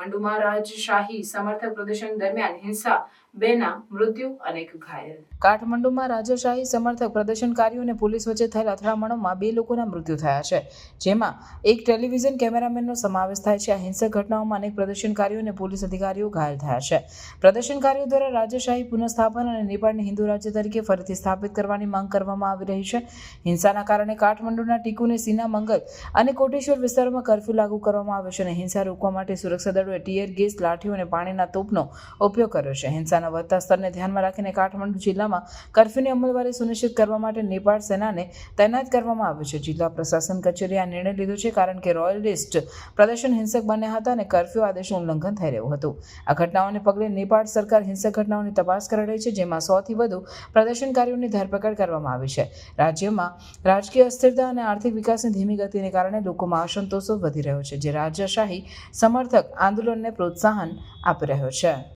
કાઠમંડુમાં રાજશાહી સમર્થક પ્રદર્શન દરમિયાન હિંસા, 2ના મૃત્યુ, અનેક ઘાયલ. કાઠમંડુમાં રાજશાહી સમર્થક પ્રદર્શનકારીઓ અને પોલીસ વચ્ચે થયેલ અથડામણોમાં 2 લોકોના મૃત્યુ થયા છે, જેમાં એક ટેલિવિઝન કેમેરામેનનો સમાવેશ થાય છે. આ હિંસક ઘટનાઓમાં અનેક પ્રદર્શનકારીઓ અને પોલીસ અધિકારીઓ ઘાયલ થયા છે. પ્રદર્શનકારીઓ દ્વારા રાજશાહી પુનઃસ્થાપન અને નેપાળને હિન્દુ રાજ્ય તરીકે ફરીથી સ્થાપિત કરવાની માંગ કરવામાં આવી રહી છે. હિંસાના કારણે કાઠમંડુના ટીકુને સીના મંગલ અને કોટેશ્વર વિસ્તારોમાં કર્ફ્યુ લાગુ કરવામાં આવ્યો છે અને હિંસા રોકવા માટે સુરક્ષા દળોએ ટીયર ગેસ, લાઠીઓ અને પાણીના તોપનો ઉપયોગ કર્યો છે. હિંસાના વધતા સ્તરને ધ્યાનમાં રાખીને કાઠમંડુ જિલ્લામાં કર્ફ્યુની અમલવારી સુનિશ્ચિત કરવા માટે નેપાળ સેનાને તૈનાત કરવામાં આવ્યું છે. જિલ્લા પ્રશાસન કચેરીએ આ નિર્ણય લીધો છે કારણ કે રોયલિસ્ટ પ્રદર્શન હિંસક બન્યા હતા અને કર્ફ્યુ આદેશનું ઉલ્લંઘન થઈ રહ્યું હતું. આ ઘટનાઓને પગલે નેપાળ સરકાર હિંસક ઘટનાઓની તપાસ કરી રહી છે, જેમાં 100થી વધુ પ્રદર્શનકારીઓની ધરપકડ કરવામાં આવી છે. રાજ્યમાં રાજકીય અસ્થિરતા અને આર્થિક વિકાસની ધીમી ગતિને કારણે લોકોમાં અસંતોષ વધી રહ્યો છે, જે રાજશાહી સમર્થક આંદોલનને પ્રોત્સાહન આપી રહ્યો છે.